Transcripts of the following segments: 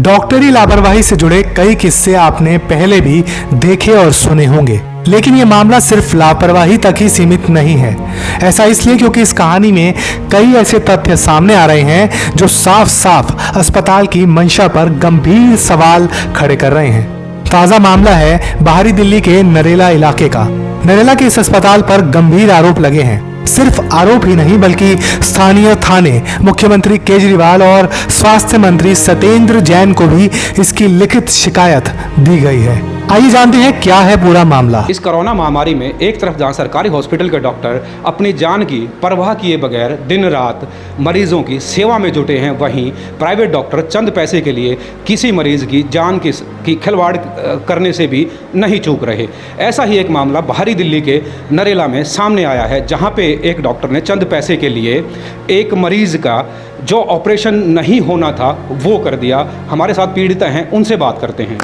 डॉक्टरी लापरवाही से जुड़े कई किस्से आपने पहले भी देखे और सुने होंगे, लेकिन ये मामला सिर्फ लापरवाही तक ही सीमित नहीं है। ऐसा इसलिए क्योंकि इस कहानी में कई ऐसे तथ्य सामने आ रहे हैं जो साफ साफ अस्पताल की मंशा पर गंभीर सवाल खड़े कर रहे हैं। ताजा मामला है बाहरी दिल्ली के नरेला इलाके का। नरेला के इस अस्पताल पर गंभीर आरोप लगे हैं। सिर्फ आरोप ही नहीं बल्कि स्थानीय थाने, मुख्यमंत्री केजरीवाल और स्वास्थ्य मंत्री सत्येंद्र जैन को भी इसकी लिखित शिकायत दी गई है। आइए जानते हैं क्या है पूरा मामला। इस कोरोना महामारी में एक तरफ जहां सरकारी हॉस्पिटल के डॉक्टर अपनी जान की परवाह किए बगैर दिन रात मरीजों की सेवा में जुटे हैं, वहीं प्राइवेट डॉक्टर चंद पैसे के लिए किसी मरीज की जान की खिलवाड़ करने से भी नहीं चूक रहे। ऐसा ही एक मामला बाहरी दिल्ली के नरेला में सामने आया है, जहाँ पे एक डॉक्टर ने चंद पैसे के लिए एक मरीज का जो ऑपरेशन नहीं होना था वो कर दिया। हमारे साथ पीड़िता हैं, उनसे बात करते हैं।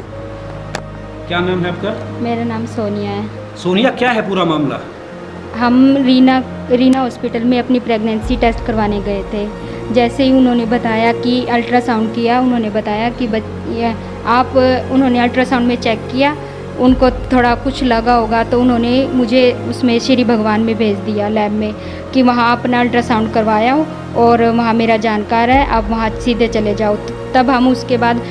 क्या नाम है आपका? मेरा नाम सोनिया है। सोनिया, क्या है पूरा मामला? हम रीना हॉस्पिटल में अपनी प्रेगनेंसी टेस्ट करवाने गए थे। जैसे ही उन्होंने बताया कि अल्ट्रासाउंड किया, उन्होंने बताया कि उन्होंने अल्ट्रासाउंड में चेक किया, उनको थोड़ा कुछ लगा होगा तो उन्होंने मुझे उसमें श्री भगवान में भेज दिया लैब में कि वहाँ अपना अल्ट्रासाउंड करवाया हो और वहाँ मेरा जानकार है, आप वहाँ सीधे चले जाओ। तब हम उसके बाद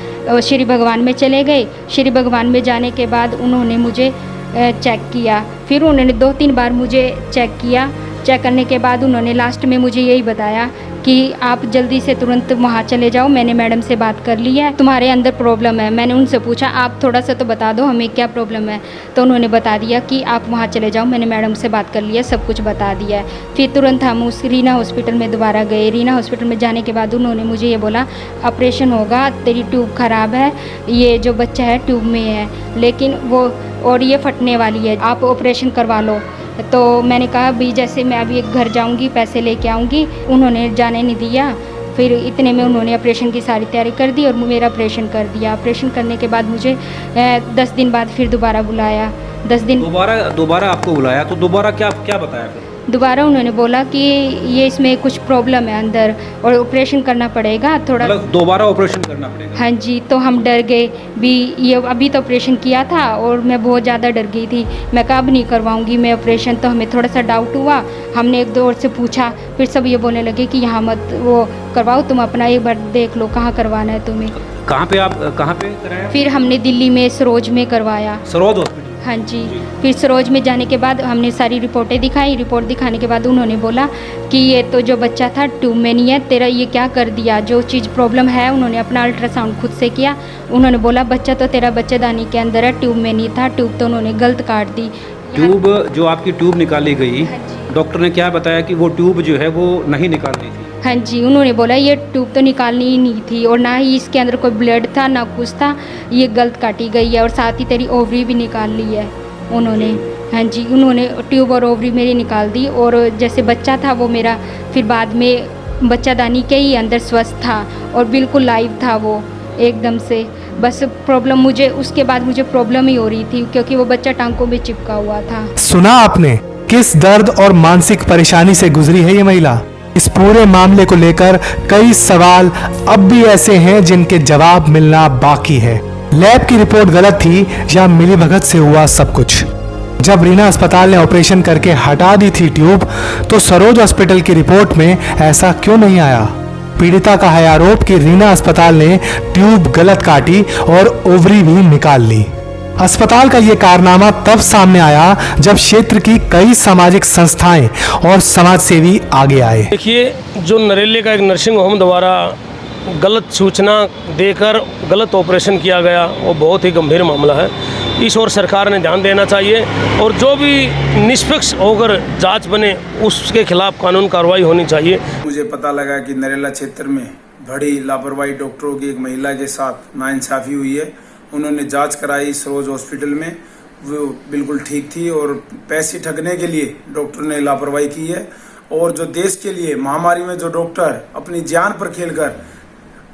श्री भगवान में चले गए। श्री भगवान में जाने के बाद उन्होंने मुझे चेक किया, फिर उन्होंने 2-3 बार मुझे चेक किया। चेक करने के बाद उन्होंने लास्ट में मुझे यही बताया कि आप जल्दी से तुरंत वहाँ चले जाओ, मैंने मैडम से बात कर ली है, तुम्हारे अंदर प्रॉब्लम है। मैंने उनसे पूछा आप थोड़ा सा तो बता दो हमें क्या प्रॉब्लम है, तो उन्होंने बता दिया कि आप वहाँ चले जाओ, मैंने मैडम से बात कर लिया, सब कुछ बता दिया है। फिर तुरंत हम उस रीना हॉस्पिटल में दोबारा गए। रीना हॉस्पिटल में जाने के बाद उन्होंने मुझे ये बोला ऑपरेशन होगा, तेरी ट्यूब ख़राब है, ये जो बच्चा है ट्यूब में है, लेकिन वो और ये फटने वाली है, आप ऑपरेशन करवा लो। तो मैंने कहा भी जैसे मैं अभी एक घर जाऊंगी, पैसे लेके आऊंगी, उन्होंने जाने नहीं दिया। फिर इतने में उन्होंने ऑपरेशन की सारी तैयारी कर दी और मेरा ऑपरेशन कर दिया। ऑपरेशन करने के बाद मुझे 10 दिन बाद फिर दोबारा बुलाया। 10 दिन दोबारा आपको बुलाया तो दोबारा क्या बताया फिर? दोबारा उन्होंने बोला कि ये इसमें कुछ प्रॉब्लम है अंदर और ऑपरेशन करना पड़ेगा थोड़ा। मतलब दोबारा ऑपरेशन करना पड़ेगा? हाँ जी। तो हम डर गए भी, ये अभी तो ऑपरेशन किया था और मैं बहुत ज़्यादा डर गई थी। मैं कहा अब नहीं करवाऊंगी मैं ऑपरेशन। तो हमें थोड़ा सा डाउट हुआ, हमने एक दो और से पूछा, फिर सब ये बोलने लगे कि यहाँ मत वो करवाओ, तुम अपना एक बार देख लो कहाँ करवाना है तुम्हें। कहाँ पे कराया? फिर हमने दिल्ली में सरोज में करवाया। सरोज हॉस्पिटल? हाँ जी। फिर सरोज में जाने के बाद हमने सारी रिपोर्टें दिखाई। रिपोर्ट दिखाने के बाद उन्होंने बोला कि ये तो जो बच्चा था ट्यूब में नहीं है, तेरा ये क्या कर दिया, जो चीज़ प्रॉब्लम है। उन्होंने अपना अल्ट्रासाउंड खुद से किया। उन्होंने बोला बच्चा तो तेरा बच्चेदानी के अंदर है, ट्यूब में नहीं था, ट्यूब तो उन्होंने गलत काट दी। ट्यूब जो आपकी ट्यूब निकाली गई, डॉक्टर ने क्या बताया कि वो ट्यूब जो है वो नहीं निकालनी थी? हाँ जी। उन्होंने बोला ये ट्यूब तो निकालनी ही नहीं थी और ना ही इसके अंदर कोई ब्लड था ना कुछ था, ये गलत काटी गई है और साथ ही तेरी ओवरी भी निकाल ली है उन्होंने। हाँ जी। उन्होंने ट्यूब और ओवरी मेरी निकाल दी और जैसे बच्चा था वो मेरा फिर बाद में बच्चादानी के ही अंदर स्वस्थ था और बिल्कुल लाइव था वो एकदम से। बस प्रॉब्लम मुझे उसके बाद मुझे प्रॉब्लम ही हो रही थी क्योंकि वो बच्चा टांकों में चिपका हुआ था। सुना आपने किस दर्द और मानसिक परेशानी से गुजरी है ये महिला। इस पूरे मामले को लेकर कई सवाल अब भी ऐसे हैं जिनके जवाब मिलना बाकी है। लैब की रिपोर्ट गलत थी या मिलीभगत से हुआ सब कुछ? जब रीना अस्पताल ने ऑपरेशन करके हटा दी थी ट्यूब, तो सरोज हॉस्पिटल की रिपोर्ट में ऐसा क्यों नहीं आया? पीड़िता का है आरोप कि रीना अस्पताल ने ट्यूब गलत काटी और ओवरी भी निकाल ली। अस्पताल का ये कारनामा तब सामने आया जब क्षेत्र की कई सामाजिक संस्थाएं और समाजसेवी आगे आए। देखिए, जो नरेले का एक नर्सिंग होम द्वारा गलत सूचना देकर गलत ऑपरेशन किया गया, वो बहुत ही गंभीर मामला है। इस ओर सरकार ने ध्यान देना चाहिए और जो भी निष्पक्ष होकर जांच बने उसके खिलाफ कानून कार्रवाई होनी चाहिए। मुझे पता लगा कि नरेला क्षेत्र में बड़ी लापरवाही डॉक्टरों की एक महिला के साथ नाइंसाफ़ी हुई है। उन्होंने जांच कराई सरोज हॉस्पिटल में, वो बिल्कुल ठीक थी और पैसे ठगने के लिए डॉक्टर ने लापरवाही की है। और जो देश के लिए महामारी में जो डॉक्टर अपनी जान पर खेलकर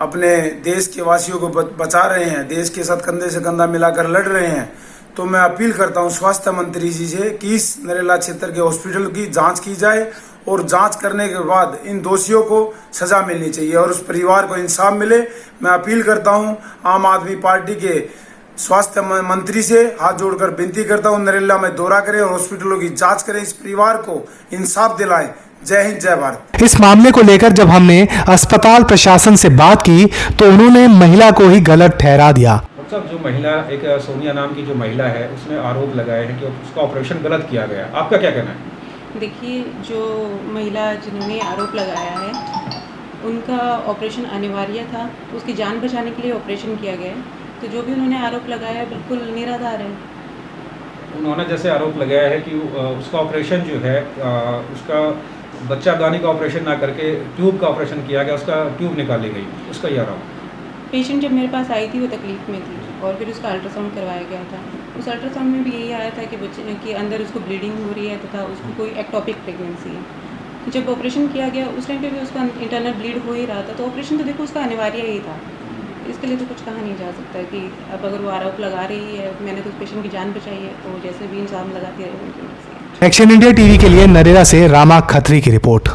अपने देश के वासियों को बचा रहे हैं, देश के साथ कंधे से कंधा मिलाकर लड़ रहे हैं, तो मैं अपील करता हूं स्वास्थ्य मंत्री जी से कि इस नरेला क्षेत्र के हॉस्पिटल की जांच की जाए और जांच करने के बाद इन दोषियों को सजा मिलनी चाहिए और उस परिवार को इंसाफ मिले। मैं अपील करता हूं आम आदमी पार्टी के स्वास्थ्य मंत्री से हाथ जोड़कर विनती करता हूं, नरेला में दौरा करें और हॉस्पिटलों की जांच करें, इस परिवार को इंसाफ दिलाएं। जय हिंद, जय भारत। इस मामले को लेकर जब हमने अस्पताल प्रशासन से बात की तो उन्होंने महिला को ही गलत ठहरा दिया। साहब, जो महिला एक सोनिया नाम की जो महिला है उसने आरोप लगाए हैं कि उसका ऑपरेशन गलत किया गया, आपका क्या कहना है? देखिए, जो महिला जिन्होंने आरोप लगाया है उनका ऑपरेशन अनिवार्य था, उसकी जान बचाने के लिए ऑपरेशन किया गया है। तो जो भी उन्होंने आरोप लगाया है बिल्कुल निराधार है। उन्होंने जैसे आरोप लगाया है कि उसका ऑपरेशन जो है उसका बच्चादानी का ऑपरेशन ना करके ट्यूब का ऑपरेशन किया गया, उसका ट्यूब निकाली गई, उसका यह आरोप। पेशेंट जब मेरे पास आई थी वो तकलीफ में थी और फिर उसका अल्ट्रासाउंड करवाया गया था। उस अल्ट्रासाउंड में भी यही आया था कि बच्चे के अंदर उसको ब्लीडिंग हो रही है तथा उसको कोई एक्टोपिक प्रेगनेंसी है। जब ऑपरेशन किया गया उस टाइम पे भी उसका इंटरनल ब्लीड हो ही रहा था, तो ऑपरेशन तो देखो उसका अनिवार्य ही था। इसके लिए तो कुछ कहा नहीं जा सकता कि अब अगर वो आरोप लगा रही है मैंने तो उस पेशेंट की जान बचाई है, तो जैसे भी इंसान लगाती रहे उनकी मर्जी है। एक्शन इंडिया टीवी के लिए नरेला से रामा खत्री की रिपोर्ट।